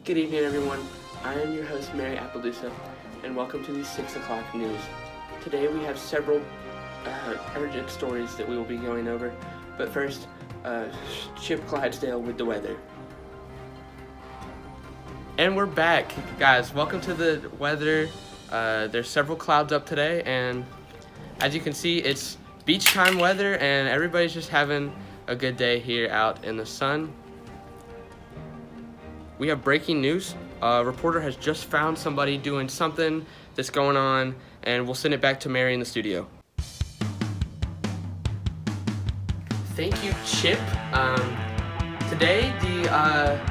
Good evening, everyone. I am your host, Mary Appaloosa, and welcome to the 6 o'clock news. Today we have several urgent stories that we will be going over, but first, Chip Clydesdale with the weather. And we're back, guys. Welcome to the weather. There's several clouds up today, and as you can see, it's beach time weather, and everybody's just having a good day here out in the sun. We have breaking news. A reporter has just found somebody doing something that's going on, and we'll send it back to Mary in the studio. Thank you, Chip. Today,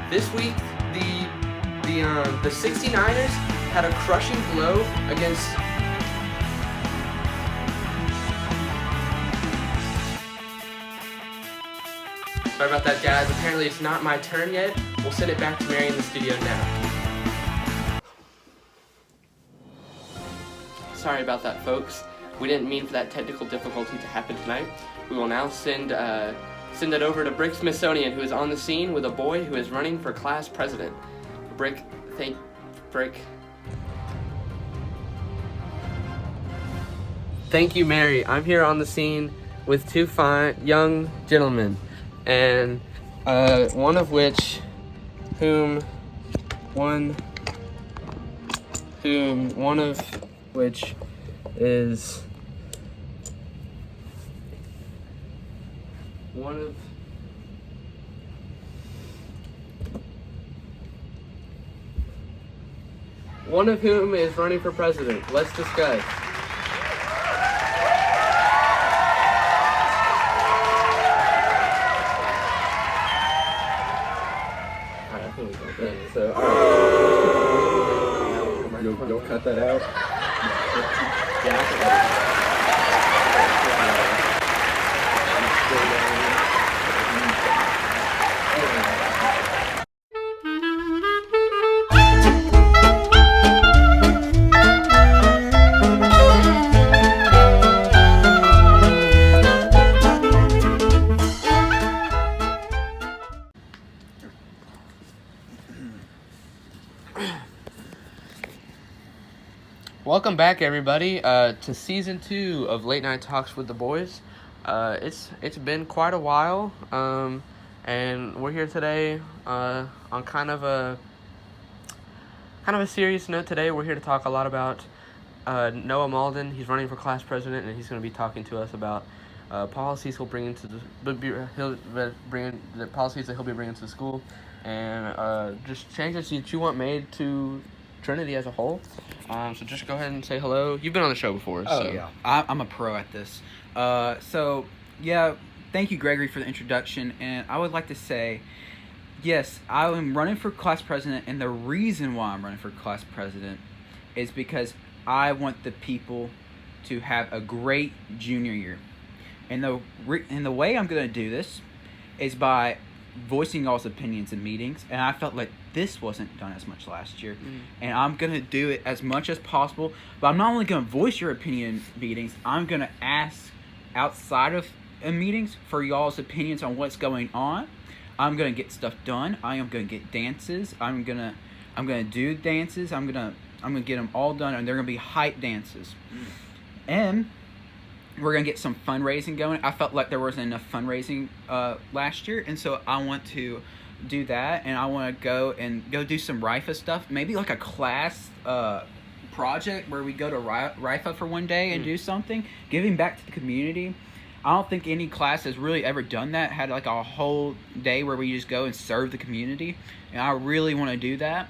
this week, the 69ers had a crushing blow against. Sorry about that, guys. Apparently, it's not my turn yet. We'll send it back to Mary in the studio now. Sorry about that, folks. We didn't mean for that technical difficulty to happen tonight. We will now send it over to Brick Smithsonian, who is on the scene with a boy who is running for class president. Brick. Thank you, Mary. I'm here on the scene with two fine young gentlemen, and one of which is one of whom is running for president. Let's discuss. You'll cut that out? Welcome back, everybody, to season 2 of Late Night Talks with the Boys. It's been quite a while, and we're here today on kind of a serious note. Today, we're here to talk a lot about Noah Malden. He's running for class president, and he's going to be talking to us about policies he'll bring into the policies that he'll be bringing to the school, and just changes that you want made to Trinity as a whole. So just go ahead and say hello. You've been on the show before. Oh, yeah. I'm a pro at this. Thank you, Gregory, for the introduction. And I would like to say, yes, I am running for class president, and the reason why I'm running for class president is because I want the people to have a great junior year. And the way I'm going to do this is by voicing y'all's opinions in meetings, and I felt like this wasn't done as much last year, and I'm gonna do it as much as possible. But I'm not only gonna voice your opinion in meetings, I'm gonna ask outside of meetings for y'all's opinions on what's going on. I'm gonna get stuff done. I am gonna get dances. I'm gonna do dances. I'm gonna get them all done, and they're gonna be hype dances, and we're going to get some fundraising going. I felt like there wasn't enough fundraising last year, and so I want to do that, and I want to go do some RIFA stuff, maybe like a class project where we go to RIFA for one day and do something, giving back to the community. I don't think any class has really ever done that, had like a whole day where we just go and serve the community, and I really want to do that.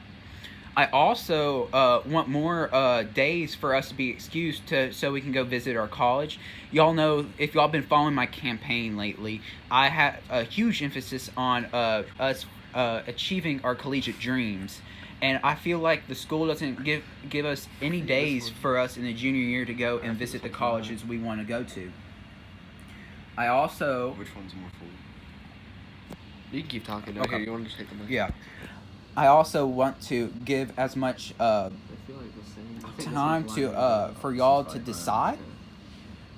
I also want more days for us to be excused so we can go visit our college. Y'all know, if y'all been following my campaign lately, I have a huge emphasis on us achieving our collegiate dreams. And I feel like the school doesn't give us any days for us in the junior year to go and visit the colleges we want to go to. I also... Which one's more full? You can keep talking. Okay. You want to take the mic? Yeah. I also want to give as much time for y'all to decide.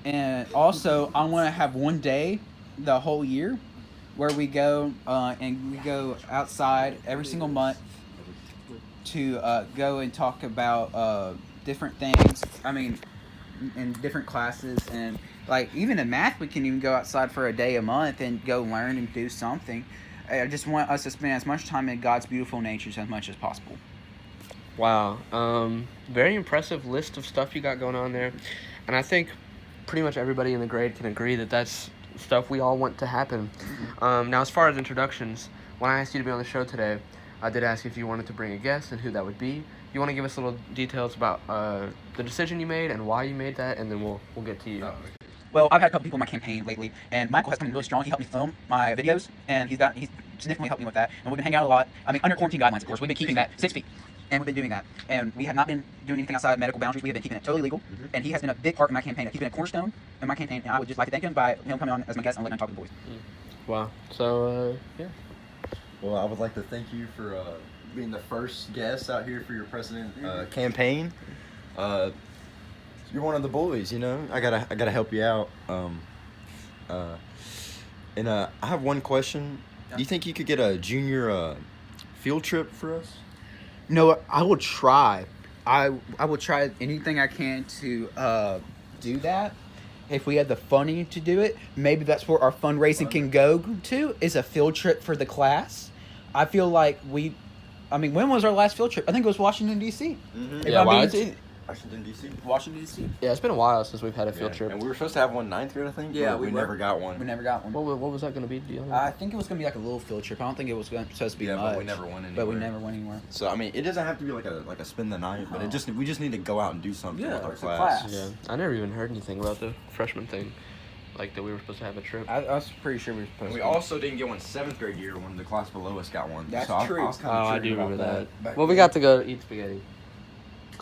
And also, I want to have one day the whole year where we go and we go outside every single month to go and talk about different things. I mean, in different classes, and like even in math, we can even go outside for a day a month and go learn and do something. I just want us to spend as much time in God's beautiful natures as much as possible. Wow. Very impressive list of stuff you got going on there. And I think pretty much everybody in the grade can agree that that's stuff we all want to happen. Now, as far as introductions, when I asked you to be on the show today, I did ask if you wanted to bring a guest and who that would be. You want to give us little details about the decision you made and why you made that, and then we'll get to you. Oh, Well, I've had a couple people in my campaign lately, and Michael has come in really strong. He helped me film my videos, and he's significantly helped me with that. And we've been hanging out a lot. I mean, under quarantine guidelines, of course. We've been keeping that 6 feet, and we've been doing that. And we have not been doing anything outside medical boundaries. We have been keeping it totally legal. And he has been a big part of my campaign. He's been a cornerstone in my campaign, and I would just like to thank him by him coming on as my guest and letting him talk to the boys. Wow. So, yeah. Well, I would like to thank you for being the first guest out here for your president campaign. You're one of the boys, you know. I gotta help you out. And I have one question. Do you think you could get a junior field trip for us? No, I will try. I will try anything I can to do that. If we had the funding to do it, maybe that's where our fundraising can go to, is a field trip for the class. I feel like when was our last field trip? I think it was Washington, D.C. Yeah, Washington, D.C. Washington, D.C. Yeah, it's been a while since we've had a field trip. And we were supposed to have one 9th grade, I think. Yeah, but we never got one. We never got one. What was that going to be? Do you know? I think it was going to be like a little field trip. I don't think it was supposed to be much. But we never went anywhere. But we never went anywhere. So I mean, it doesn't have to be like a spend the night, but we just need to go out and do something with our it's a class. class. Yeah, I never even heard anything about the freshman thing, like that we were supposed to have a trip. I was pretty sure we were supposed And we to. also didn't get one 7th grade year when the class below us got one. That's so true. I was kinda I triggered do remember about that. Well, we got to go eat spaghetti.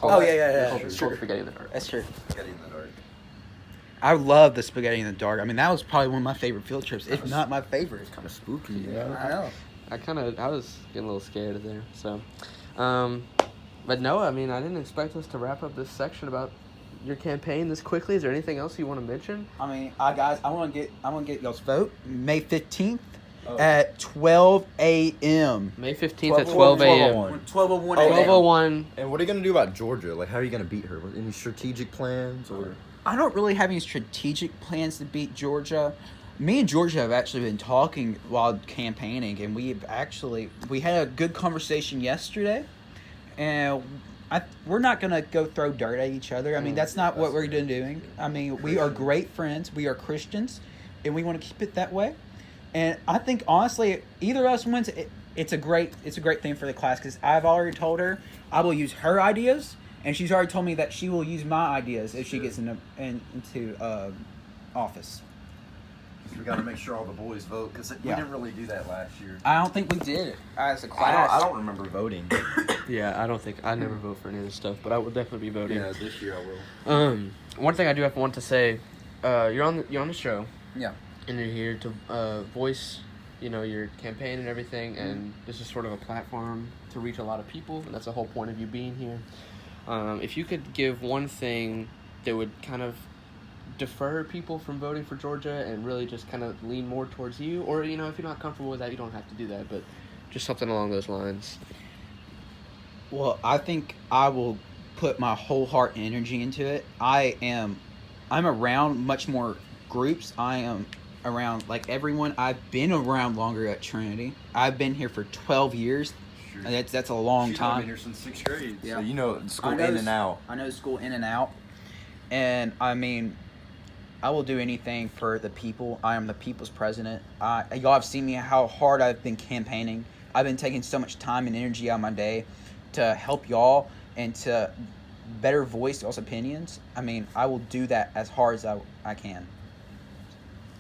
Oh, yeah. Cold That's true. spaghetti in the dark. That's true. Spaghetti in the dark. I love the spaghetti in the dark. I mean, that was probably one of my favorite field trips, if not my favorite. It's kind of spooky, you Yeah. know? I know. I was getting a little scared there. So, but no, I mean, I didn't expect us to wrap up this section about your campaign this quickly. Is there anything else you want to mention? I mean, guys, I want to get y'all's vote May 15th at 12 a.m. May 15th at 12 a.m. 12:01 Oh, 12:01. And what are you going to do about Georgia? Like, how are you going to beat her? Any strategic plans? Or I don't really have any strategic plans to beat Georgia. Me and Georgia have actually been talking while campaigning, and we had a good conversation yesterday, and we're not going to go throw dirt at each other. I mean, that's not what we're doing. I mean, we are great friends. We are Christians, and we want to keep it that way. And I think, honestly, either of us wins, it's a great thing for the class, because I've already told her I will use her ideas, and she's already told me that she will use my ideas if she gets into office. we got to make sure all the boys vote, because we didn't really do that last year. I don't think we did it as a class. I don't remember voting. Yeah, I never vote for any of this stuff, but I will definitely be voting. Yeah, this year I will. One thing I do want to say, you're on the show. Yeah. And you're here to voice, your campaign and everything, and this is sort of a platform to reach a lot of people, and that's the whole point of you being here. If you could give one thing that would kind of defer people from voting for Georgia and really just kind of lean more towards you, or, if you're not comfortable with that, you don't have to do that, but just something along those lines. Well, I think I will put my whole heart and energy into it. I'm around much more groups. I am around like everyone. I've been around longer at Trinity. I've been here for 12 years. Sure. And that's a long She's time. been here since 6th grade. Yeah. So you know the school in and out. I know the school in and out. And I mean, I will do anything for the people. I am the people's president. Y'all have seen me how hard I've been campaigning. I've been taking so much time and energy out of my day to help y'all and to better voice y'all's opinions. I mean, I will do that as hard as I can.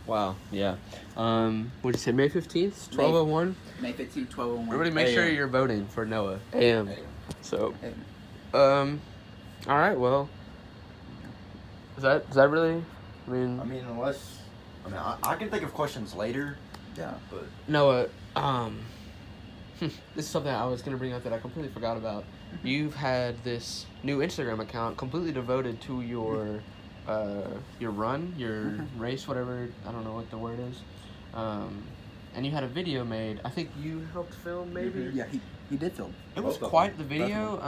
Wow, yeah. What'd you say, May 15th, 12:01? May 15th, 12:01. Everybody make sure you're voting for Noah. AM. So, all right, well, is that really, I mean, I can think of questions later. Yeah. But Noah, this is something I was going to bring up that I completely forgot about. You've had this new Instagram account completely devoted to your run, your race, whatever, I don't know what the word is. And you had a video made. I think you helped film, maybe? Yeah, He did film. It was Both of quite them, the video.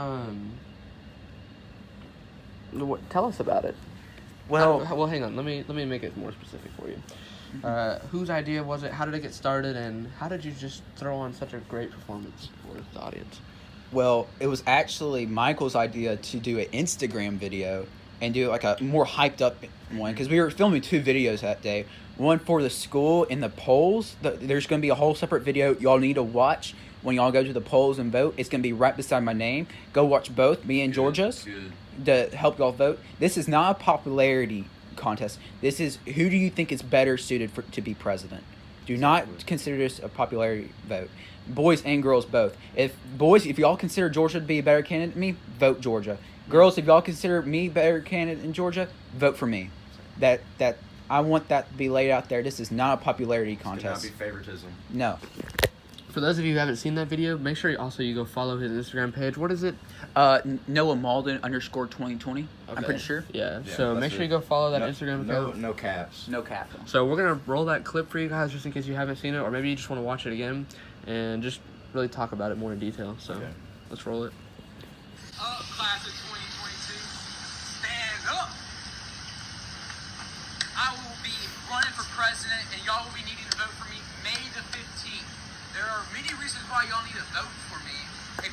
Tell us about it. Well, Well, hang on. Let me make it more specific for you. Whose idea was it? How did it get started? And how did you just throw on such a great performance for the audience? Well, it was actually Michael's idea to do an Instagram video and do like a more hyped up one because we were filming 2 videos that day. One for the school and the polls. There's going to be a whole separate video y'all need to watch when y'all go to the polls and vote. It's going to be right beside my name. Go watch both, me and Georgia's, to help y'all vote. This is not a popularity contest. This is who do you think is better suited to be president. Do not consider this a popularity vote. Boys and girls both. If y'all consider Georgia to be a better candidate than me, vote Georgia. Girls, if y'all consider me better candidate than Georgia, vote for me. That I want that to be laid out there. This is not a popularity contest. It cannot be favoritism. No. For those of you who haven't seen that video, make sure you go follow his Instagram page. What is it? Noah Malden _2020. I'm pretty sure. Yeah. Yeah, So that's make sure you it. go follow that Instagram account. No caps. No cap. So we're gonna roll that clip for you guys just in case you haven't seen it, or maybe you just want to watch it again and just really talk about it more in detail. So Okay. let's roll it. Up, class of 2022. Stand up. I will be running for president, and y'all will be needing to vote for me May the 15th. There are many reasons why y'all need to vote for me.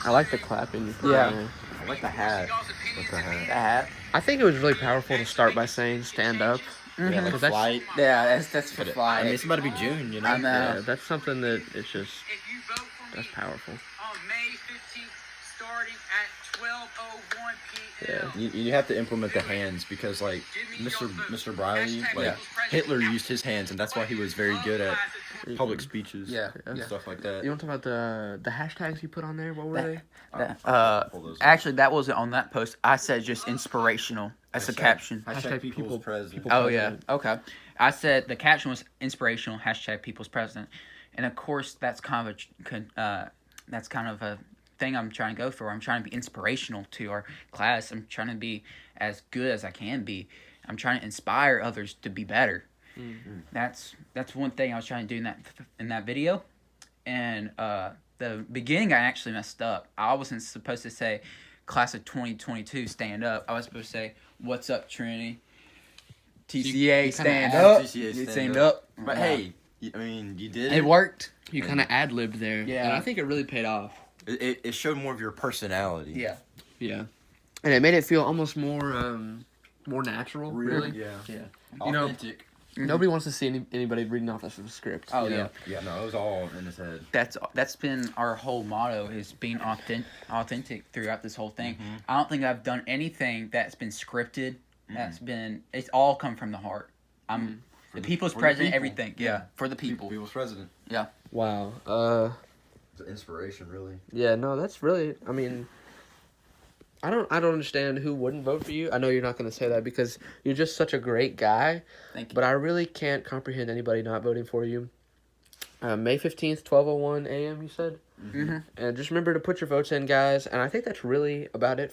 I like the including clapping. Yeah. I like the hat. y'all's opinions With the and That. I think it was really powerful to start by saying stand up. Yeah, like Because that's- flight. Yeah, that's for I mean, fly. it's about to be June, you know. I know. Yeah, that's something that it's just If you vote for me that's powerful. on May 15th, starting at 12:01 p.m. You have to implement the hands because like Mr. Briley, like Hitler used his hands and that's why he was very good at public speeches. Yeah, and yeah. stuff like that. You want to talk about the hashtags you put on there? What were they? Pull those up. Actually, that wasn't on that post. I said just inspirational. That's the caption. Hashtag people- people's president. Oh yeah. Okay. I said the caption was inspirational. # people's president, and of course that's kind of a thing I'm trying to go for. I'm trying to be inspirational to our class. I'm trying to be as good as I can be. I'm trying to inspire others to be better. Mm-hmm. That's one thing I was trying to do in that video, and the beginning I actually messed up. I wasn't supposed to say class of 2022 stand up. I was supposed to say what's up Trinity. TCA you stand kinda up. TCA Stand up. But hey, I mean, you did It worked. You kind of ad-libbed there. Yeah. And I think it really paid off. It showed more of your personality. Yeah. Yeah. And it made it feel almost more natural, really. Yeah. Yeah. You know, Authentic. Nobody wants to see anybody reading off this script. Oh you know? yeah. Yeah, no, it was all in his head. That's been our whole motto is being authentic throughout this whole thing. I don't think I've done anything that's been scripted. It's all come from the heart. I'm the people's for the president. people. Everything. Yeah. For the people. People's president. Yeah. Wow. It's an inspiration, really. Yeah, no, that's really, I mean, I don't understand who wouldn't vote for you. I know you're not going to say that because you're just such a great guy. Thank you. But I really can't comprehend anybody not voting for you. May 15th, 12:01 a.m., you said? Mm-hmm. And just remember to put your votes in, guys. And I think that's really about it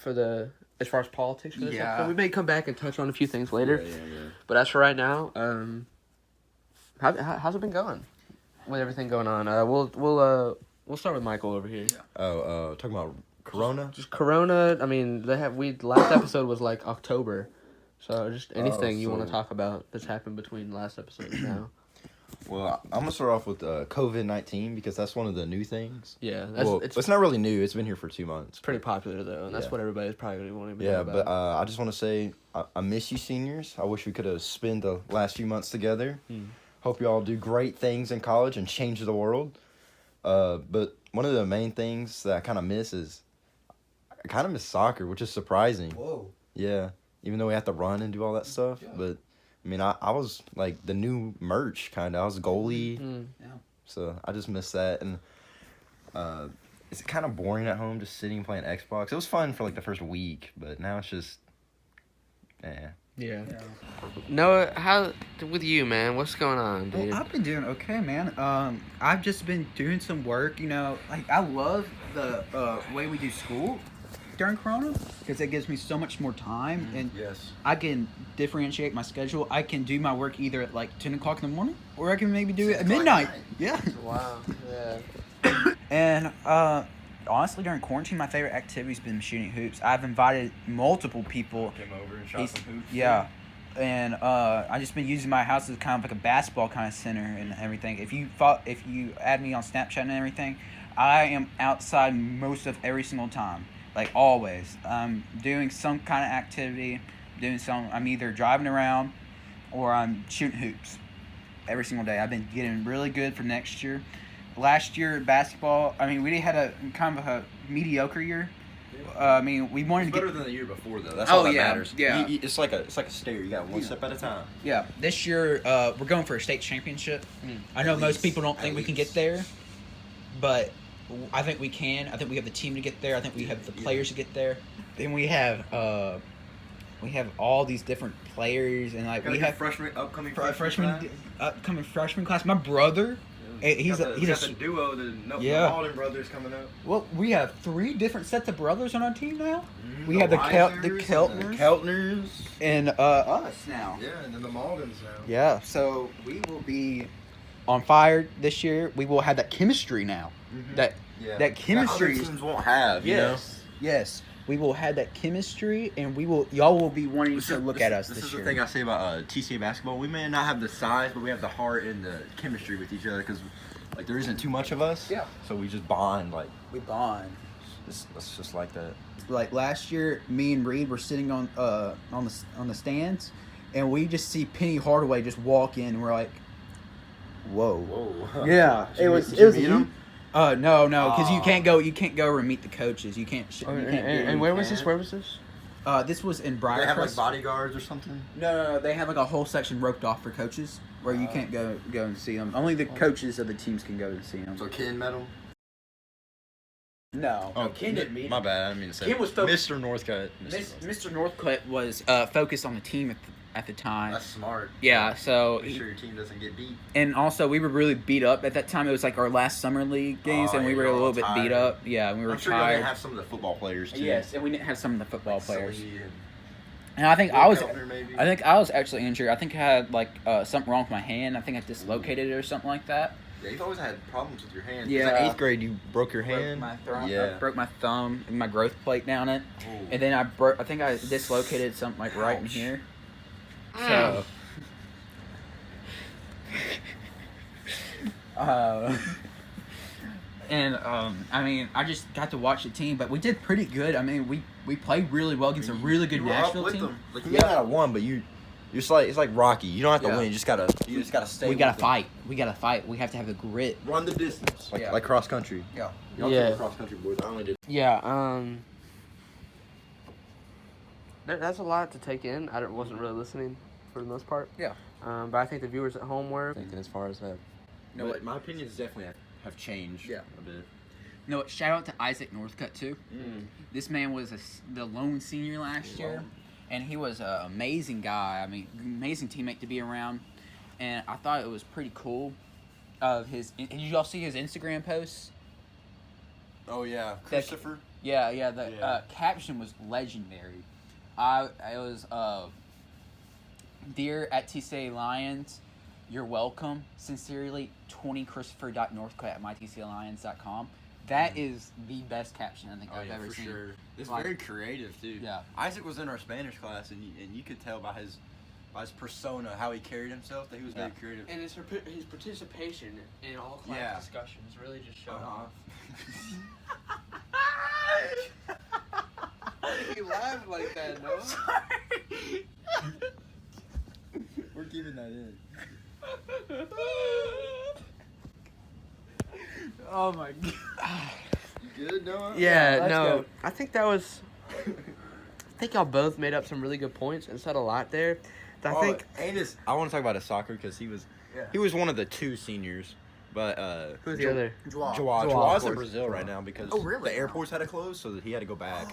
as far as politics for this Yeah. episode. We may come back and touch on a few things later. Yeah. But as for right now, how's it been going with everything going on? We'll start with Michael over here. Talking about Corona. Just Corona. I mean, last episode was like October, so just anything you want to so- talk about that's happened between last episode and now. Well, I'm gonna start off with COVID-19 because that's one of the new things. Yeah, It's not really new. It's been here for 2 months. pretty popular though, and that's Yeah. what everybody's probably going to want to Yeah, know about. but I just want to say I miss you, seniors. I wish we could have spent the last few months together. Hope you all do great things in college and change the world. But one of the main things that I kind of miss is I kind of miss soccer, which is surprising. Whoa. Yeah, even though we have to run and do all that stuff. Yeah. But, I mean, I was, like, the new merch, kind of. I was a goalie. Yeah. So I just miss that. And it's kind of boring at home just sitting and playing Xbox. It was fun for, like, the first week. But now it's just, yeah. Noah, how with you, man? What's going on, dude? Well, I've been doing okay, man. I've just been doing some work. You know, like I love the way we do school during Corona because it gives me so much more time and Yes. I can differentiate my schedule. I can do my work either at like 10 o'clock in the morning or I can maybe do it at midnight. Yeah. Wow. Yeah. And honestly, during quarantine, my favorite activity's been shooting hoops. I've invited multiple people. Came over and shot some hoops. Yeah. And I just been using my house as kind of like a basketball kind of center and everything. If you add me on Snapchat and everything, I am outside most of every single time, like always. I'm doing some kind of activity, I'm either driving around, or I'm shooting hoops every single day. I've been getting really good for next year. Last year basketball, I mean, we had a kind of a mediocre year. I mean, we wanted It's to better get. than the year before, though. That's Oh, all that yeah, matters. yeah. It's like a stair. You got one step at a time. Yeah, this year we're going for a state championship. I know At most least, people don't at think we can least. get there, but I think we can. I think we have the team to get there. I think we have the players to get there. Then we have all these different players, and like we have upcoming upcoming freshman class. My brother, he's a duo, the Yeah. Alden brothers coming up. well, we have 3 different sets of brothers on our team now. We The have the Weisers Keltners, and the Keltners. and us now. Yeah, and then the Maldens now. Yeah, so we will be on fire this year. We will have that chemistry now. That chemistry. That other teams won't have. Yes. We will have that chemistry, and y'all will be wanting to look at us this is year. the thing I say about TCA basketball. We may not have the size, but we have the heart and the chemistry with each other because, like, there isn't too much of us. Yeah. So we just bond. Like, We bond. it's just like that. Like last year, me and Reed were sitting on the stands, and we just see Penny Hardaway just walk in, and we're like, "Whoa!" Whoa. Yeah, Did you meet huge. him? No, because you can't go and meet the coaches. You can't. And where was this? Where was this? This was in They have like Briarcrest. bodyguards or something. No, they have like a whole section roped off for coaches where you can't go and see them. Only the coaches of the teams can go and see them. So Ken met him. No, Ken didn't meet My him. bad. I didn't mean to say. Ken was Mr. Northcutt. Mr. Northcutt was focused on the team at the time. That's smart. Yeah, so Make sure your team doesn't get beat. and also we were really beat up at that time. It was like our last summer league games, Oh, and we yeah, were you're a little all bit tired. beat up. Yeah, we were I'm sure y'all tired. didn't have some of the football players too. Yes, and we didn't have some of the football Like players. Sully and And I think Will I was, Keltner, maybe? I think I was actually injured. I think I had like something wrong with my hand. I think I dislocated it or something like that. Yeah, you've always had problems with your hand. Yeah. In 8th grade, you broke your hand. I broke my thumb and my growth plate down it, Oh. and then I think I dislocated something like right in Ouch. here. So. I mean, I just got to watch the team, but we did pretty good. I mean, we played really well against a really good You were up Nashville with team. them. Like, you may not have won, but you're just like, it's like Rocky. You don't have to Yeah. win. You just gotta stay. We gotta with fight. We gotta fight. We have to have the grit. them. Run the distance. Like Yeah. like cross country. Yeah. Y'all Yeah. took cross country boys. I only did. Yeah. That's a lot to take in. I wasn't really listening for the most part. Yeah. But I think the viewers at home were. Thinking as far as that. No, But my opinions definitely have changed. Yeah. A bit. No, shout out to Isaac Northcutt too. Mm. This man was the lone senior last year, and he was an amazing guy. I mean, amazing teammate to be around, and I thought it was pretty cool. Did you all see his Instagram posts? Oh yeah, Christopher. Yeah. The Yeah. caption was legendary. It was "Dear at TCA Lions, you're welcome. Sincerely, 20christopher.northcutt@mytcalions.com." That is the best caption I think I've ever for seen. sure. It's Like- very creative too. Yeah. Isaac was in our Spanish class, and you could tell by his persona how he carried himself that he was very creative. And his participation in all class Yeah. discussions really just showed Uh-huh. off. He laughed like that, no? We're keeping that in. Oh my god. You good, Noah? Yeah, let's no. go. I think that was. I think y'all both made up some really good points and said a lot there. I think. I want to talk about his soccer because he was one of the 2 seniors, but Who's the other? Joa's in Brazil right now because the airports had to close, so that he had to go back.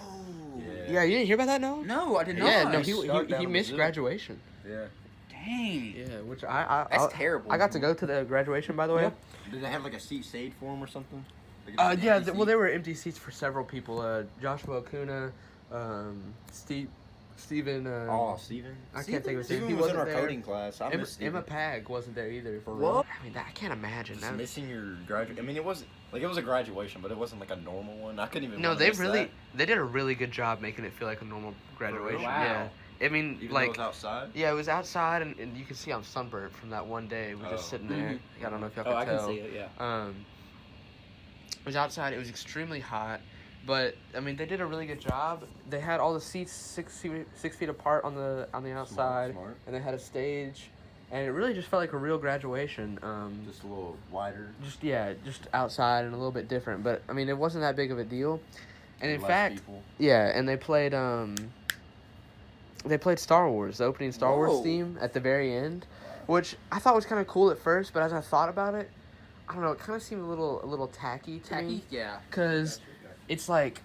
Yeah, you didn't hear about that, no? No, I did not. Yeah, no, He's stuck he down in missed Brazil. graduation. Yeah. Dang. Yeah, which I That's terrible. I got to go to the graduation, by the way. Did they have like a seat saved for him or something? Yeah. Well, there were empty seats for several people. Joshua Acuna, Steven. Steven. I can't think of his name. Steven He was in wasn't our there. coding class. I Emma, missed Steven. Emma Pag wasn't there either. For real? I mean, I can't imagine Just that. missing your graduate. I mean, it wasn't. Like, it was a graduation, but it wasn't like a normal one. I couldn't even. No, wanna they miss really that. they did a really good job making it feel like a normal graduation. Wow. Yeah. I mean, Even though like, it was outside. yeah, it was outside, and you can see I'm sunburnt from that one day. We're just Oh. sitting there. I don't know if y'all Oh, I can can tell. see it. Yeah. It was outside. It was extremely hot, but I mean, they did a really good job. They had all the seats 6 feet apart on the outside, Smart. and they had a stage, and it really just felt like a real graduation. Just a little wider. Just outside and a little bit different. But I mean, it wasn't that big of a deal. And in Less fact, people. yeah, and they played Star Wars, the opening Star Wars Whoa. theme at the very end, which I thought was kind of cool at first, but as I thought about it, I don't know, it kind of seemed a little tacky to me. Yeah. Because it's like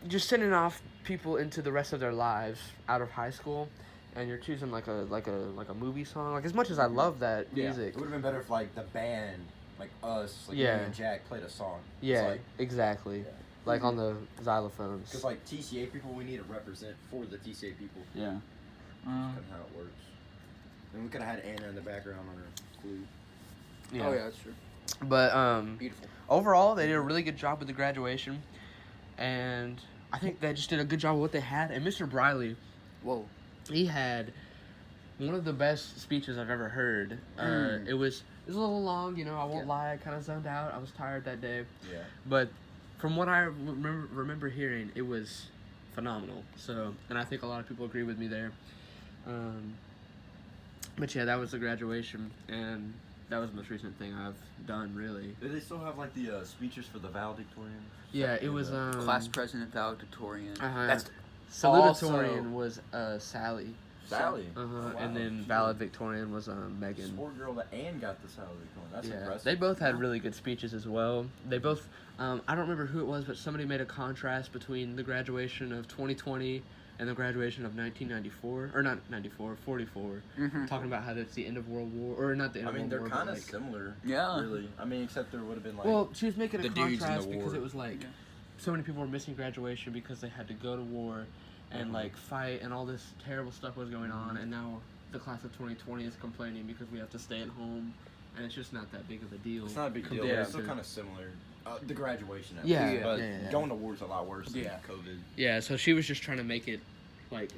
just sending off people into the rest of their lives out of high school, and you're choosing like a movie song. Like, as much as I love that Yeah. music, It would have been better if like the band, like us, like Yeah. me and Jack, played a song. yeah, It's like, exactly, like on the xylophones. because like TCA people, we need to represent for the TCA people. Yeah. That's kind of how it works. And we could have had Anna in the background on her flute. Oh yeah, that's true. But Beautiful. overall, they did a really good job with the graduation, and I think they just did a good job with what they had. And Mr. Briley, Whoa. he had one of the best speeches I've ever heard. It was a little long, you know. I won't lie, I kind of zoned out. I was tired that day, Yeah. but from what I remember hearing, it was phenomenal. So, and I think a lot of people agree with me there. But yeah, that was the graduation, and that was the most recent thing I've done, really. Do they still have like the speeches for the valedictorian? Yeah, it was Class president, valedictorian. That's That's salutatorian was Sally. Sally. Uh-huh. Oh, wow. And then valedictorian was Megan. Sport girl that Ann got the valedictorian. That's Yeah, impressive. they both had really good speeches as well. They both, I don't remember who it was, but somebody made a contrast between the graduation of 2020 and the graduation of 1994, or not 94, 44. Talking about how that's the end of World War, or not the end I of mean, World they're War. kind but of similar. Yeah. Really. I mean, except there would have been like. well, she was making a the dudes in the contrast because war. it was like so many people were missing graduation because they had to go to war and like fight, and all this terrible stuff was going on, and now the class of 2020 is complaining because we have to stay at home, and it's just not that big of a deal. It's not a big deal. compared But it's still to- kind of similar. The graduation. At Yeah, least, but yeah. going to war is a lot worse than Yeah. COVID. Yeah, so she was just trying to make it like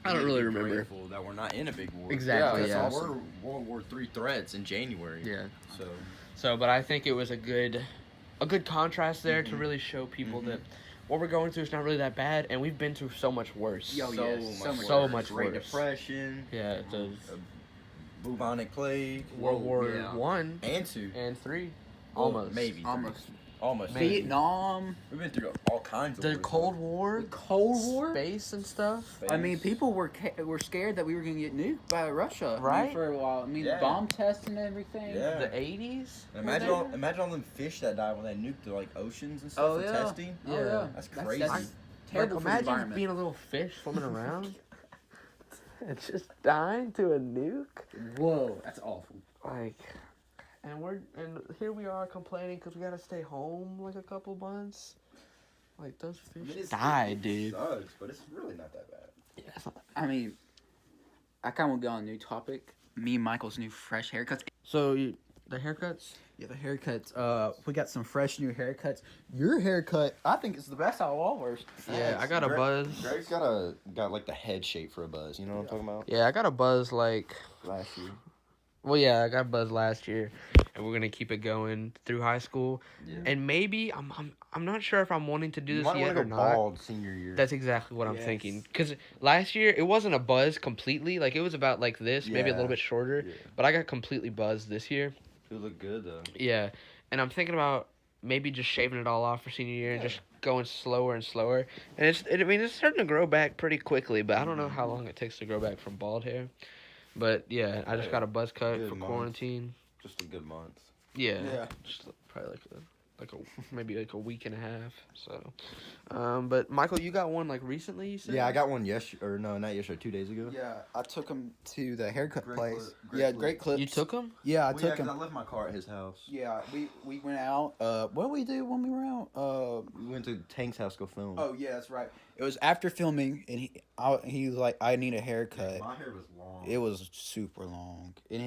I don't really remember. Grateful that we're not in a big war. Exactly, Yeah, yeah. we're World War III threats in January. Yeah. So But I think it was a good contrast there to really show people that what we're going through is not really that bad, and we've been through so much worse. Yo, yes, so much Great worse. Depression. Yeah, the Bubonic plague. World War yeah. 1 And 2. and 3. Well, Almost. maybe. 3. Almost. Almost. Maybe. Vietnam. We've been through all kinds of The wars. Cold War, Cold War. space and stuff. Space. I mean, people were scared that we were going to get nuked by Russia, Right? for a while. I mean, Yeah. bomb tests and everything. Yeah. The 80s. And imagine all them fish that died when they nuked the like oceans and stuff Oh, for yeah. testing. Oh, yeah. That's crazy. That's terrible Like, for the imagine environment. being a little fish swimming around. It's just dying to a nuke. Whoa, that's awful. Like, and here we are complaining because we gotta stay home like a couple months. Like, those fish died, dude. Sucks, but it's really not that bad. Yeah, it's not- I mean, I kind of want to go on a new topic. Me and Michael's new fresh haircuts. So the haircuts. Yeah, the haircuts. We got some fresh new haircuts. Your haircut, I think, is the best out of all ours. Yeah, I got a buzz. Greg's got like the head shape for a buzz. You know what I'm talking about? Yeah, I got a buzz like. Last year. Well, yeah, I got a buzz last year, and we're gonna keep it going through high school. Yeah. And maybe I'm not sure if I'm wanting to do You this might yet want to or go not. bald senior year. That's exactly what I'm Yes. thinking. Because last year, it wasn't a buzz completely. Like, it was about like this, maybe a Yeah. little bit shorter. Yeah. But I got completely buzzed this year. It look good though. Yeah. And I'm thinking about maybe just shaving it all off for senior year and just going slower and slower. And it's starting to grow back pretty quickly, but I don't know how long it takes to grow back from bald hair. But yeah, I just got a buzz cut Good for month. quarantine. Just a good month. Yeah. Yeah. Just probably maybe like a week and a half. So, but Michael, you got one like recently, you said? Yeah, I got one not yesterday, 2 days ago. Yeah, I took him to the haircut Great place. clip, great Yeah, clip. great clips. You took them? Yeah, I Well, took 'cause him. I left my car at his house. Yeah, we went out. What did we do when we were out? We went to Tank's house to go film. Oh yeah, that's right. It was after filming, and he was like, "I need a haircut." My hair was long. It was super long, and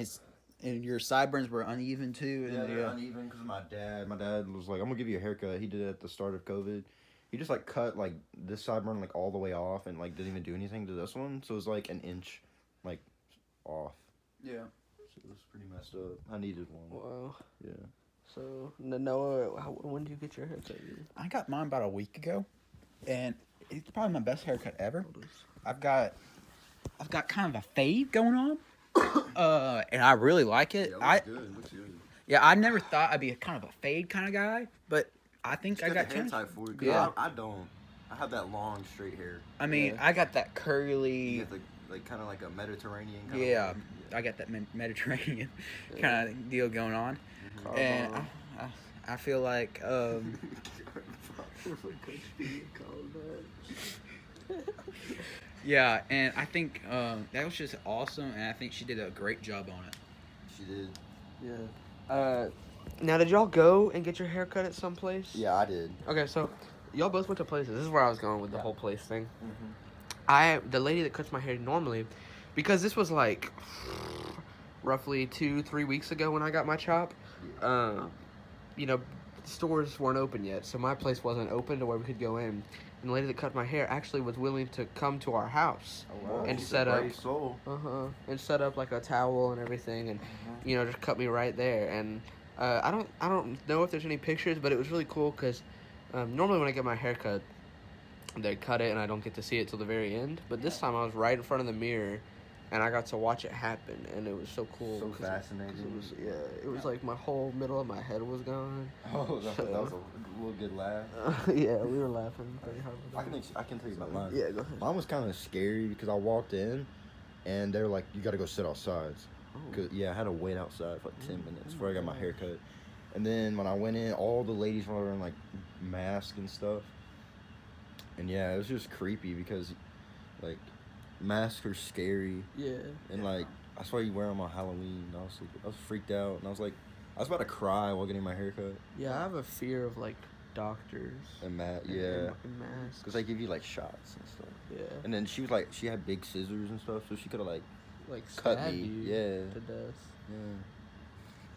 And your sideburns were uneven too. Yeah, And they're uneven because my dad was like, I'm gonna give you a haircut. He did it at the start of COVID. He just like cut like this sideburn like all the way off and like didn't even do anything to this one. So it was like an inch like off. Yeah. So it was pretty messed up. I needed one. Wow. Yeah. So Noah, when do you get your haircut? I got mine about a week ago, and it's probably my best haircut ever. I've got kind of a fade going on, and I really like it. Good. Looks good. Yeah, I never thought I'd be a kind of a fade kind of guy, but I think I got the hair changed. type for it. Yeah. I don't. I have that long straight hair. I mean, I got that curly. You get like kind of like a Mediterranean kind Yeah, of look. I got that Mediterranean kind of deal going on, and I feel like yeah, and I think that was just awesome, and I think she did a great job on it. She did. Yeah. Now, did y'all go and get your hair cut at some place? Yeah, I did. Okay, so y'all both went to places. This is where I was going with the whole place thing. The lady that cuts my hair normally, because this was like roughly 2-3 weeks ago when I got my chop. You know, stores weren't open yet, so my place wasn't open to where we could go in. And the lady that cut my hair actually was willing to come to our house and set up, and set up like a towel and everything, and you know, just cut me right there. And I don't know if there's any pictures, but it was really cool because normally when I get my hair cut, they cut it and I don't get to see it till the very end. But this time I was right in front of the mirror, and I got to watch it happen, and it was so cool. So fascinating. It was like my whole middle of my head was gone. Oh, that was a little good laugh. Yeah, we were laughing pretty hard. I can tell you about mine. Yeah, go ahead. Mine was kind of scary because I walked in, and they were like, "You got to go sit outside." Cause I had to wait outside for like 10 minutes before I got my hair cut. And then when I went in, all the ladies were wearing like masks and stuff. And yeah, it was just creepy because like masks are scary. Yeah. And like I saw you wear them on Halloween. And I was freaked out, and I was about to cry while getting my hair cut. Yeah, I have a fear of like doctors And and masks. because they give you like shots and stuff. Yeah. And then she had big scissors and stuff, so she could have like Cut cut me. you Yeah. to death. Yeah.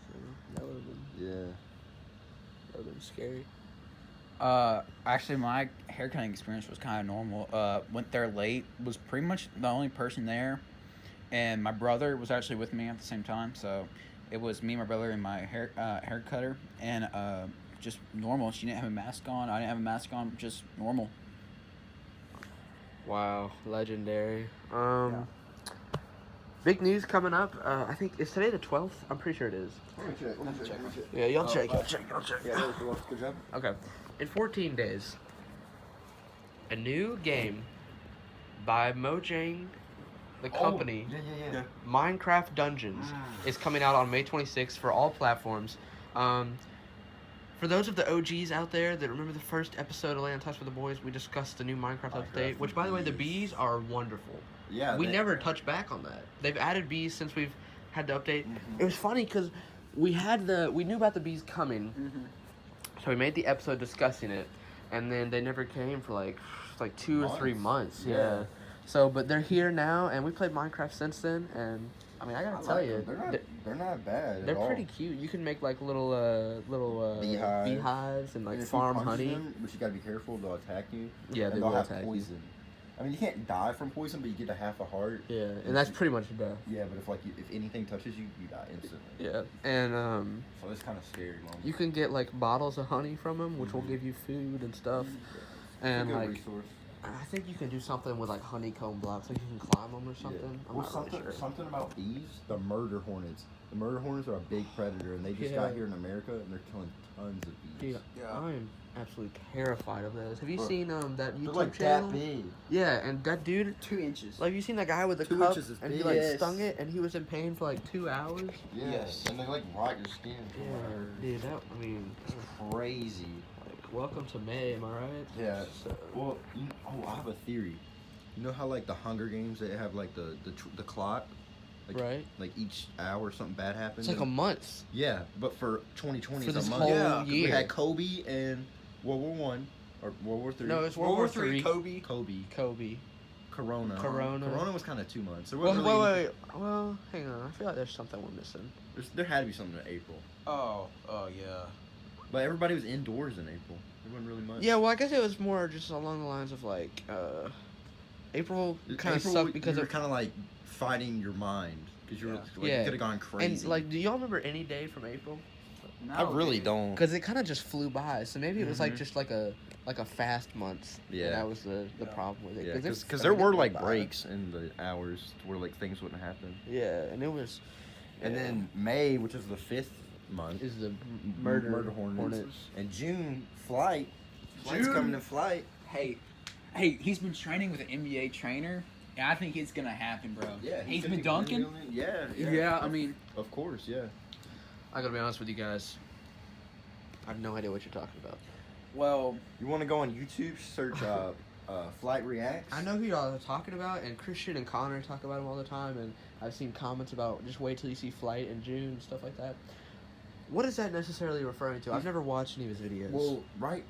So that would have been scary. Actually, my haircutting experience was kind of normal. Went there late, was pretty much the only person there, and my brother was actually with me at the same time. So it was me, my brother, and my hair cutter, and just normal. She didn't have a mask on. I didn't have a mask on. Just normal. Wow, legendary. Big news coming up. I think is today the 12th. I'm pretty sure it is. Let me check. Yeah, y'all check. Y'all check. Yeah, good job. Okay. In 14 days, a new game by Mojang, the company, Yeah. Minecraft Dungeons, is coming out on May 26th for all platforms. For those of the OGs out there that remember the first episode of Land Touch with the Boys, we discussed the new Minecraft update, which, by the way, the bees are wonderful. Yeah. We never touched back on that. They've added bees since we've had the update. It was funny because we knew about the bees coming, so we made the episode discussing it, and then they never came for like 2 or 3 months. Yeah. So, but they're here now, and we played Minecraft since then, and I mean, I gotta tell you, they're not bad. they're at all. pretty cute. You can make like little beehives and like And if you farm punch honey. them, but you gotta be careful. They'll attack you. Yeah, and they they'll will have attack you. poison. I mean, you can't die from poison, but you get a half a heart. Yeah, and that's pretty much death. Yeah, but if anything touches you, you die instantly. Yeah, and So it's kind of scary, Mom. you can get like bottles of honey from them, which will give you food and stuff. And It's a good like, resource. I think you can do something with like honeycomb blocks, like you can climb them or something. Yeah. I'm Well, not really sure. something about bees. The murder hornets. The murder hornets are a big predator, and they just got here in America, and they're killing tons of bees. Yeah, I am absolutely terrified of those. Have you Bro, seen that They're YouTube like channel? that big. Yeah, and that dude, 2 inches. like, you seen that guy with the 2 cup, inches is and he big. like Yes. stung it, and he was in pain for like 2 hours. Yes. And they like rot your skin. Yeah, dude, I mean, It's crazy. like, welcome to May, am I right? Yeah. So, Well, I have a theory. You know how like the Hunger Games, they have like the clock, like, right? like each hour something bad happens. It's like a month. Yeah, but for 2020, For it's this a month. whole Yeah, 'cause we year. had Kobe and World War One or World War Three. No, it's World War III. Kobe. Kobe. Kobe. Corona. Corona. Corona was kind of 2 months. There Well, wasn't wait, really wait, wait. Well, hang on. I feel like there's something we're missing. there had to be something in April. Oh yeah. But everybody was indoors in April. There wasn't really much. Yeah, well, I guess it was more just along the lines of like, April kind of sucked because you were of kind of like fighting your mind because you were like, Yeah. you could have gone crazy. and like, do y'all remember any day from April? No, I really dude. don't. Because it kind of just flew by. So maybe it was like Mhm. just like a fast month. Yeah. And that was the Yeah. problem with it. Yeah, it's because there were like by. breaks in the hours where like things wouldn't happen. Yeah, and it was. And yeah. then May, which is the 5th month, is the murder hornets. And June, flight. Flight's June. coming to flight. Hey, he's been training with an NBA trainer, and I think it's gonna happen, bro. Yeah, he's gonna been be dunking. Yeah. I mean, Of course, yeah. I gotta be honest with you guys. I have no idea what you're talking about. well, You want to go on YouTube, search Flight Reacts? I know who y'all are talking about, and Christian and Connor talk about him all the time, and I've seen comments about just wait till you see Flight in June and stuff like that. What is that necessarily referring to? I've never watched any of his videos. Well,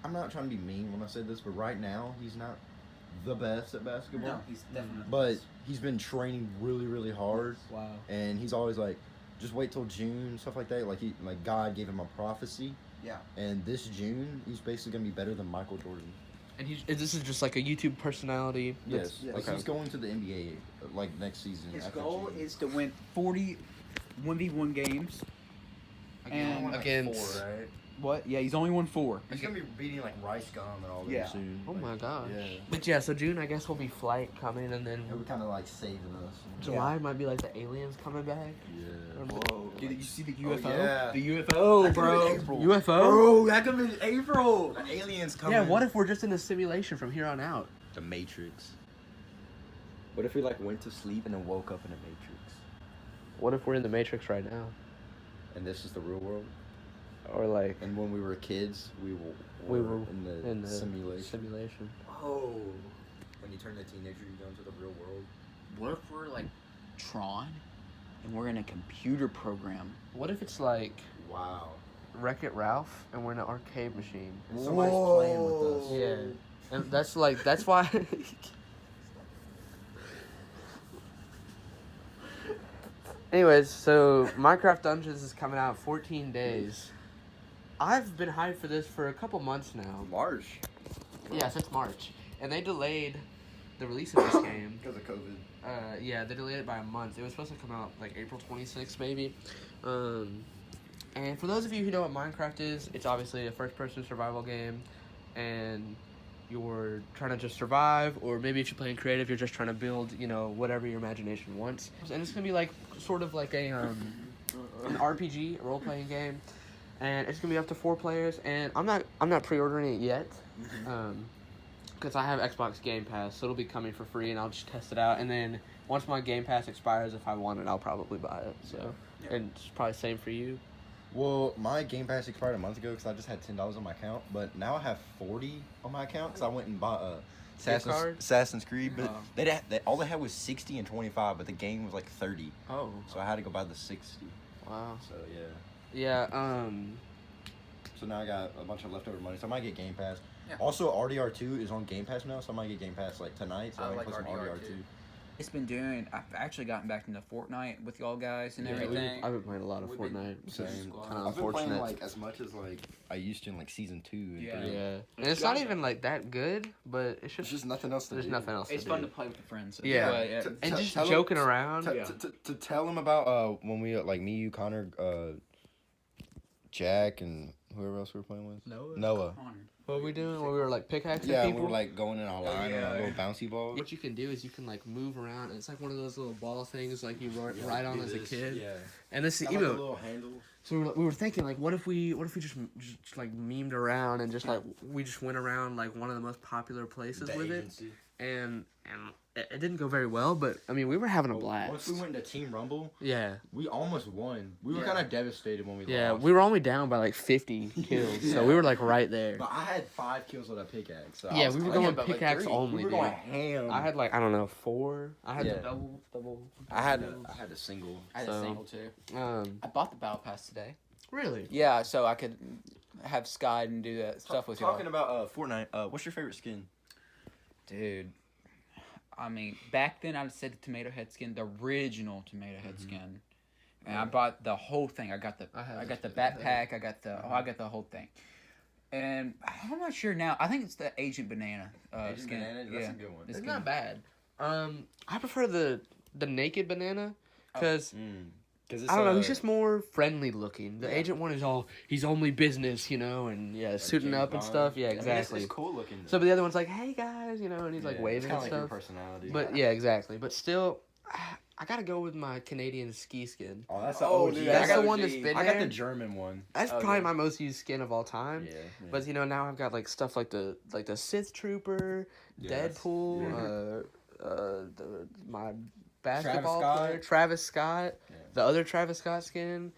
I'm not trying to be mean when I said this, but right now he's not the best at basketball. no, he's definitely. But he's been training really, really hard, wow. and he's always like, just wait till June, stuff like that. Like God gave him a prophecy, Yeah. and this June he's basically gonna be better than Michael Jordan. And this is just like a YouTube personality. Yes, yes. like Okay. he's going to the NBA like next season. His after goal June. is to win 40 1v1 games. And Like against- 4, right? What? Yeah, he's only won 4. He's gonna be beating like Rice Gum and all that Yeah. soon. Oh my gosh. Yeah. But yeah, so June I guess will be Flight coming, and then It would kind of like saving us. July might be like the aliens coming back. Yeah. Whoa. Did you see the Oh, UFO? yeah. The UFO, That could bro. be April. UFO? Bro, that could be April. The aliens coming. Yeah, what if we're just in a simulation from here on out? The Matrix. What if we like went to sleep and then woke up in the Matrix? What if we're in the Matrix right now? And this is the real world? Or like And when we were kids, we we were were in the simulation. simulation. Oh. When you turn a teenager, you go into the real world. What if we're like Tron and we're in a computer program? What if it's like Wow. Wreck-It Ralph and we're in an arcade machine? And somebody's playing with us. Yeah. And that's why Anyways, so Minecraft Dungeons is coming out in 14 days. I've been hyped for this for a couple months now. March. Yeah, since March. And they delayed the release of this game. Because of COVID. Yeah, they delayed it by a month. It was supposed to come out like April 26th, maybe. And for those of you who know what Minecraft is, it's obviously a first-person survival game, and you're trying to just survive, or maybe if you're playing creative, you're just trying to build, whatever your imagination wants. And it's gonna be like sort of like an RPG, a role-playing game, and it's gonna be up to 4 players. And I'm not pre-ordering it yet. Because I have Xbox Game Pass, so it'll be coming for free, and I'll just test it out. And then once my Game Pass expires, if I want it, I'll probably buy it. So, Yeah. and it's probably the same for you. Well, my Game Pass expired a month ago because I just had $10 on my account, but now I have 40 on my account because I went and bought card? Assassin's Creed, but Oh. all they had was 60 and 25, but the game was like 30, Oh, so I had to go buy the 60. wow. So yeah. Yeah. So now I got a bunch of leftover money, so I might get Game Pass. Yeah. Also, RDR2 is on Game Pass now, so I might get Game Pass like tonight, so I I, like can play some RDR2. RDR2. It's been doing. I've actually gotten back into Fortnite with y'all guys and Yeah, everything. I've been playing a lot of We've been- Fortnite. Same. Kind of I've been playing unfortunate. like as much as like I used to in like season 2 and Yeah. 3. Yeah, and it's not even like that good, but it's It's just just nothing else to there's do. nothing else It's to fun do. to play with the friends. Yeah. But, yeah. To- And just tell 'em- joking around. Yeah. To tell them about when we like me, you, Connor, Jack, and whoever else we were playing with. Noah. Connor. What were we doing? When we were like pickaxing Yeah, people. we were like going in our line yeah. on a little bouncy ball. What you can do is you can like move around. And it's like one of those little ball things like you ride on as a kid. Yeah. And this, Got, you like, a know, little handle. so we were thinking like, what if we just like memed around and just like we just went around like one of the most popular places The with agency. it, and it didn't go very well, but I mean we were having a blast. Once we went to Team Rumble, Yeah, we almost won. We were Yeah. kind of devastated when we yeah, lost. we were only down by like 50 kills, so we were like right there. But I had 5 kills with a pickaxe. So Yeah, I was we were playing, going but, like, pickaxe 3. only, We were dude. going ham. I had like I don't know 4. I had Yeah. the double. I had a single. I had So- a single too. Um, I bought the battle pass today. really? Yeah, so I could have Sky and do that stuff with y'all. Talking about Fortnite, what's your favorite skin? Dude, I mean, back then I'd say the tomato head skin, the original tomato head skin, and I bought the whole thing. I got the backpack. I got the whole thing. And I'm not sure now. I think it's the Agent Banana Agent skin. Banana, that's a good one. It's not bad. I prefer the naked banana because I don't know. He's just more friendly looking. The agent one is he's only business, and suiting James up and Bond. stuff. Yeah, I mean, exactly. it's cool looking. So, but the other one's like, hey guys, and he's like waving it's and kind of like your stuff. personality. But yeah, exactly. But still, I gotta go with my Canadian ski skin. Oh, that's the OG. Dude, that's the one that's been I got there. the German one. That's probably my most used skin of all time. Yeah. But now I've got like stuff like the Sith Trooper, Yes. Deadpool, my basketball Travis player, Travis Scott, the other Travis Scott skin.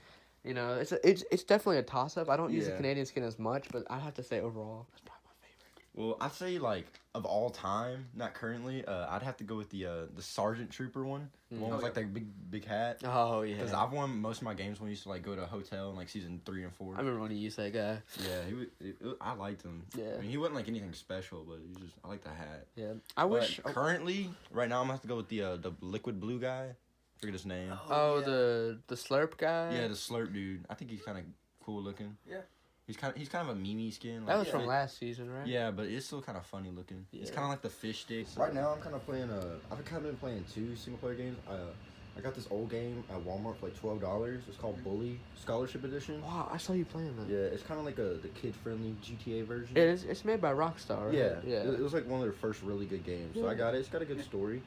It's definitely a toss up. I don't use the Canadian skin as much, but I have to say overall that's probably my favorite. Well, I'd say like of all time, not currently. I'd have to go with the Sergeant Trooper one. The one with like that big hat. Oh yeah. Because I've won most of my games when we used to like go to a hotel in like season 3 and 4. I remember when you used that guy. Yeah, I liked him. Yeah. I mean, he wasn't like anything special, but I like the hat. Yeah. I wish. Currently, right now, I'm gonna have to go with the liquid blue guy. I forget his name. The slurp guy. Yeah, the slurp dude. I think he's kind of cool looking. Yeah. He's kind of a Mimi skin. That was from last season, right? Yeah, but it's still kind of funny looking. It's kind of like the fish stick. Right now, I'm kind of playing. I've kind of been playing 2 single player games. I got this old game at Walmart for like $12. It's called Bully Scholarship Edition. Wow, I saw you playing that. Yeah, it's kind of like the kid friendly GTA version. It's made by Rockstar, right? Yeah. It was like one of their first really good games. So I got it. It's got a good story.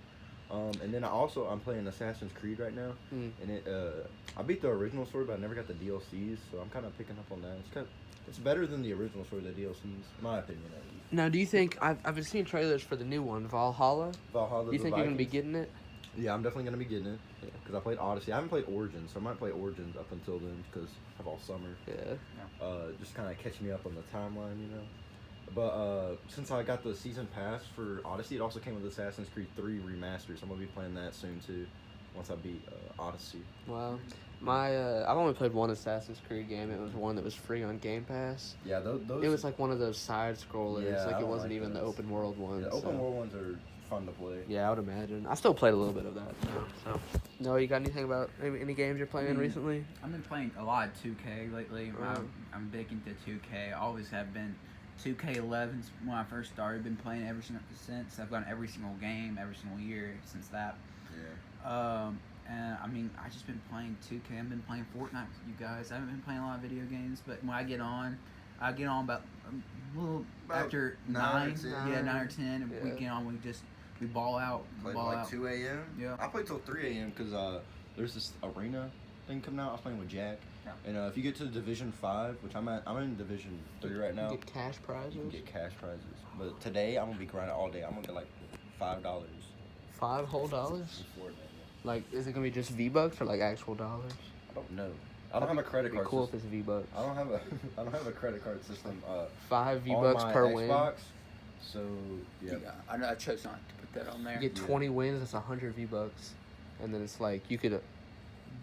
And then I'm playing Assassin's Creed right now. And I beat the original story, but I never got the DLCs. So I'm kind of picking up on that. It's better than the original story, the DLCs, in my opinion at least. Now, do you think I've been seeing trailers for the new one, Valhalla? Valhalla. Do you think you're gonna be getting it? Yeah, I'm definitely gonna be getting it. Because I played Odyssey. I haven't played Origins, so I might play Origins up until then because I have all summer. Yeah. Just kind of catch me up on the timeline, But since I got the season pass for Odyssey, it also came with Assassin's Creed 3 remastered, so I'm gonna be playing that soon too. Once I beat Odyssey. Wow. I've only played one Assassin's Creed game. It was one that was free on Game Pass. Yeah, those. It was like one of those side scrollers. Yeah, like I it don't wasn't like even the those. open world ones. Yeah, open world ones are fun to play. Yeah, I would imagine. I still played a little bit of that. So. No, you got anything about any games you're playing recently? I've been playing a lot of 2K lately. I'm big into 2K. I always have been. 2K11's when I first started. Been playing ever since. I've gotten every single game every single year since that. Yeah. And I mean, I just been playing 2K. I've been playing Fortnite with you guys. I haven't been playing a lot of video games, but when I get on about a little after 9 or 10, and we get on. We ball out. Played ball like out. 2 a.m. Yeah. I played till 3 a.m. because there's this arena thing coming out. I was playing with Jack. Yeah. And if you get to Division 5, which I'm in Division 3 right now. You get cash prizes? You can get cash prizes. But today, I'm going to be grinding all day. I'm going to get like $5. $5 whole dollars? Like, is it gonna be just V-Bucks or like actual dollars? I don't know. I don't have a credit card Cool system. if it's V-Bucks. I don't have a credit card system. 5 on V-Bucks my per Xbox, win. So yeah. I know I chose not to put that on there. You get 20 wins. That's 100 V-Bucks, and then it's like you could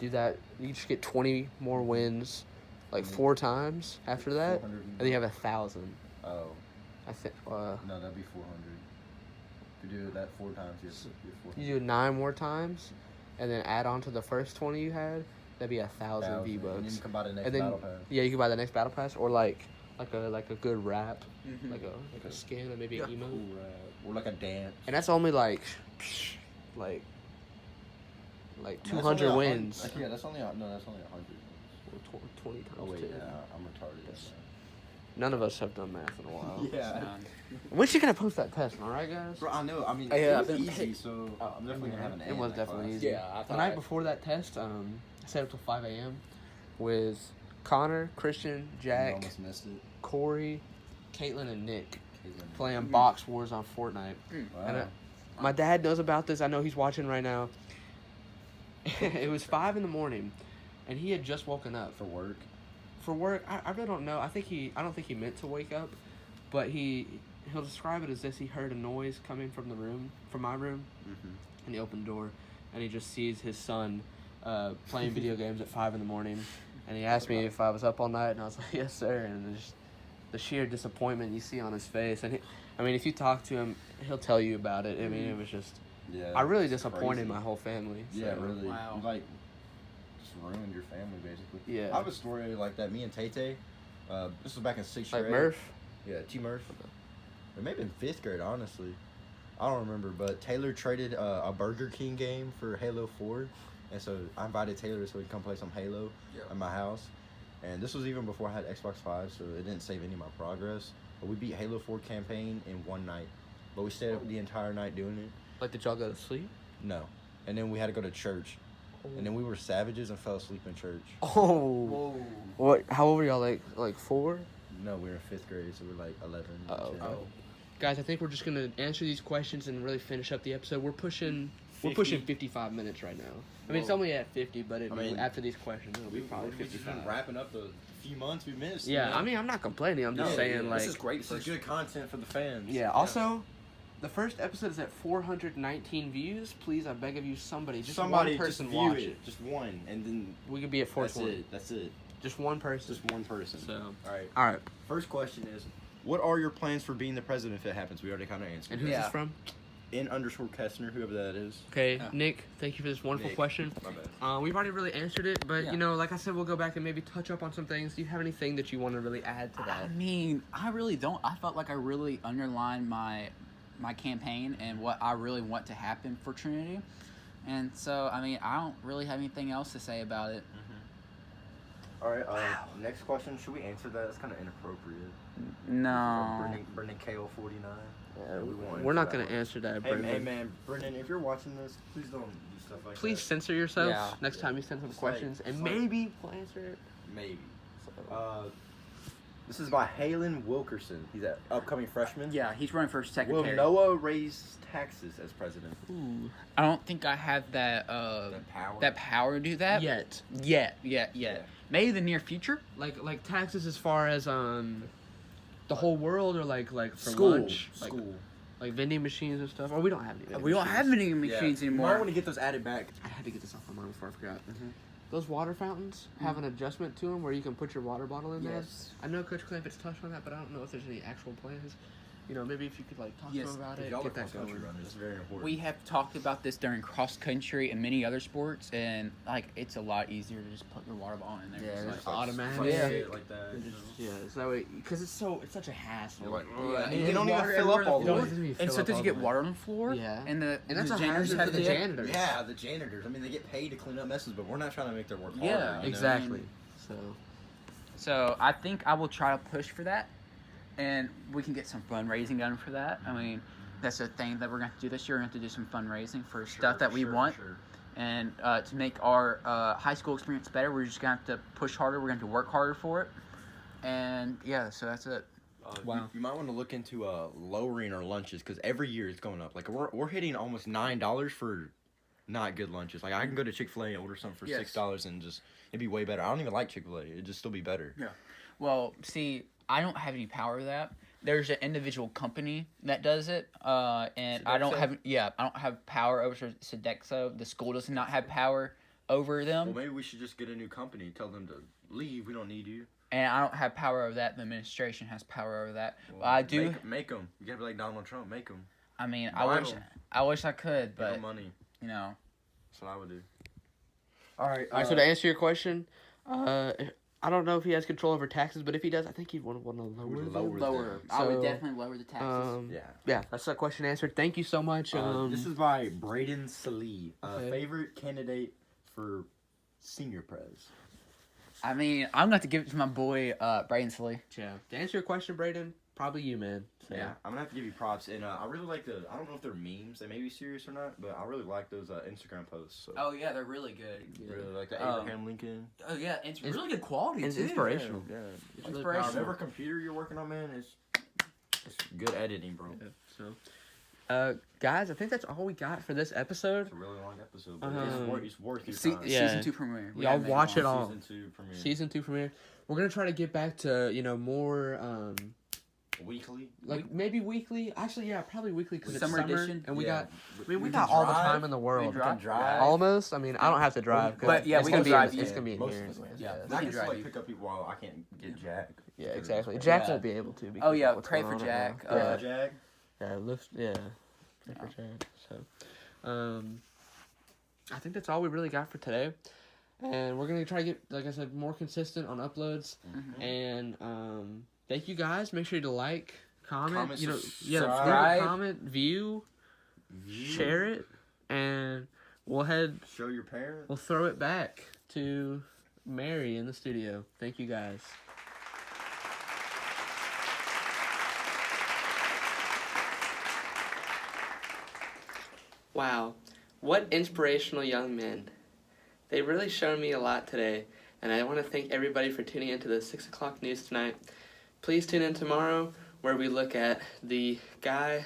do that. You just get 20 more wins, like 4 times after that, and then you have 1,000. Oh. I think. No, that'd be 400. If you do that 4 times, you have 400. You do 9 more times, and then add on to the first 20 you had. That'd be 1,000 V-Bucks. And then you can buy the next And then, battle pass. yeah, you can buy the next battle pass, or like a good rap, like a skin, or maybe an emote. Cool rap. Or like a dance. And that's only like 200 wins. Yeah, that's only 100. Or 20 times Oh wait, 2. yeah, I'm retarded. Yes. None of us have done math in a while. Yeah. When's you gonna post that test, all right, guys? Bro, I know. I mean, Yeah, it was I've been easy, so I'm definitely gonna have an A. It was in that definitely class. easy. Yeah, The night before that test, I stayed up till 5 a.m. with Connor, Christian, You Jack, almost missed it. Corey, Caitlin, and Nick Caitlin. playing box wars on Fortnite. Wow. And my dad knows about this. I know he's watching right now. It was 5 in the morning, and he had just woken up. For work. For work, I really don't know. I don't think he meant to wake up, but he'll describe it as this. He heard a noise coming from my room, and he opened the door, and he just sees his son playing video games at 5 in the morning, and he asked me if I was up all night, and I was like, yes, sir, and just the sheer disappointment you see on his face, and if you talk to him, he'll tell you about it. I mean, it was just Yeah. I really it's disappointed crazy. my whole family. Yeah, so. really. Wow. You, like, just ruined your family, basically. Yeah. I have a story like that. Me and Tay-Tay, this was back in 6th Like grade. Murph. Yeah, T-Murph. It may have been 5th grade, honestly. I don't remember, but Taylor traded a Burger King game for Halo 4. And so I invited Taylor so he could come play some Halo at my house. And this was even before I had Xbox 5, so it didn't save any of my progress. But we beat Halo 4 campaign in one night. But we stayed up the entire night doing it. Like, did y'all go to sleep? No. And then we had to go to church. And then we were savages and fell asleep in church. Oh. What? How old were y'all? Like 4? No, we were in 5th grade, so we were like 11. Oh. 10. Guys, I think we're just gonna answer these questions and really finish up the episode. We're pushing 55 minutes right now. I mean, it's only at 50, but after these questions, it'll be probably We've just 55. been wrapping up the few months we missed. Yeah, you know? I mean, I'm not complaining. I'm just saying, like, this is great. This is good content for the fans. Yeah. Also, the first episode is at 419 views. Please, I beg of you, somebody one person just view watch it. Just one, and then We could be at 420. that's it. Just one person. Just one person. So, all right. all right. First question is, what are your plans for being the president if it happens? We already kind of answered. And who's Yeah. this from? N_Kestner, whoever that is. Okay, Yeah. Nick. Thank you for this wonderful Nick. question. My bad. We've already really answered it, but Yeah. you know, like I said, we'll go back and maybe touch up on some things. Do you have anything that you want to really add to I that? mean, I really don't. I felt like I really underlined my campaign and what I really want to happen for Trinity. And so, I mean, I don't really have anything else to say about it. All right. Next question. Should we answer that? It's kind of inappropriate. No. Brendan KO49. Yeah, we won't we're answer not that gonna one. answer that, Hey, Brendan. hey, man, Brendan, if you're watching this, please don't do stuff like Please that. censor yourself Yeah. next time you send some It's like- questions, and it's like- maybe we'll answer it. Maybe. So, This is by Halen Wilkerson. He's an upcoming freshman. Yeah, he's running for Will secretary. Noah raise taxes as president? ooh. I don't think I have that power. that power to do that. Yet, Yet. Maybe the near future. like taxes as far as the whole world, or like for School. lunch, School. like vending machines and stuff. Oh, we don't have any. We don't have any machines You might anymore. want to get those added back. I had to get this off my mind before I forgot. Those water fountains have an adjustment to them where you can put your water bottle in Yes. there. I know Coach Clampett's touched on that, but I don't know if there's any actual plans. You know, maybe if you could like talk to Yes. him about If it, y'all are get that cross-country going. runners, it's very important. We have talked about this during cross country and many other sports, and like it's a lot easier to just put your water bottle in there. Yeah, It's it's like, automatic. Like, Yeah. shit like that. you know? Yeah, so that way, because it's such a hassle. Like, Yeah, and you don't even fill up all the way. and sometimes you get water on the floor. Yeah. and And that's a janitors hazard have for the to- janitors. Yeah, the janitors. I mean, they get paid to clean up messes, but we're not trying to make their work harder. Yeah, you know? Exactly. So, So I think I will try to push for that, and we can get some fundraising done for that. I mean, that's a thing that we're going to do this year. We're going to do some fundraising for stuff that we want, and to make our high school experience better. We're just going to have to push harder. We're going to have to work harder for it, and yeah, so that's it. Wow. You might want to look into lowering our lunches because every year it's going up. Like we're hitting almost $9 for not good lunches. Like I can go to Chick-fil-A and order something for Yes. $6 and just it'd be way better. I don't even like Chick-fil-A. It'd just still be better. Yeah. Well, see, I don't have any power of that. There's an individual company that does it, and I don't have power over Sodexo. The school does not have power over them, Well, maybe we should just get a new company. Tell them to leave. We don't need you. and I don't have power over that. The administration has power over that. Well, I do. make them. You gotta be like Donald Trump. Make them. I mean, Bribe 'em. I wish I could, Give them but money. you know, That's what I would do. All right. so to answer your question, I don't know if he has control over taxes, but if he does, I think he'd want to lower them. Lower. I would So, definitely lower the taxes. Yeah. That's that question answered. Thank you so much. This is by Braden Salee. Okay. Favorite candidate for senior prez. I mean, I'm going to have to give it to my boy, Braden Sley. yeah. To answer your question, Braden, probably you, man. So, Yeah, I'm gonna have to give you props, and I really like I don't know if they're memes, they may be serious or not, but I really like those Instagram posts. So. Oh, yeah, they're really good. Really like the Um, Abraham Lincoln. Oh, yeah, it's really good quality, It's too. inspirational. Yeah, It's really Inspirational. powerful. whatever computer you're working on, man, it's good editing, bro. Yeah, so, guys, I think that's all we got for this episode. It's a really long episode, but it's worth your Se- time. Yeah. Season 2 premiere. We Y'all gotta make watch it on. all. Season 2 premiere. Season 2 premiere. We're gonna try to get back to more Weekly. like maybe weekly. Actually, yeah, probably weekly because it's Summer summer edition? and we Yeah. got. I mean, we We got can all the drive. time in the world. We can drive. Almost. I mean, I don't have to drive. 'cause But, yeah, it's we gonna can be. drive, It's yeah. gonna be in Most here. of us. anyways, Yeah. so- I can can just drive like you. pick up people while I can't get Jack. Yeah, exactly. Yeah. Jack won't be able to. because Oh, yeah, of what's pray going for on right Jack. now. Pray for Jack. Yeah, lift. Yeah, pray for Jack. So, I think that's all we really got for today. And we're going to try to get, like I said, more consistent on uploads. Mm-hmm. And thank you guys. Make sure to like, comment, subscribe. comment, view, share it, and we'll Show your parents. we'll throw it back to Mary in the studio. Thank you guys. Wow, what inspirational young men. They really shown me a lot today, and I want to thank everybody for tuning into the 6 o'clock news tonight. Please tune in tomorrow where we look at the guy...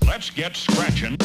Let's get scratching.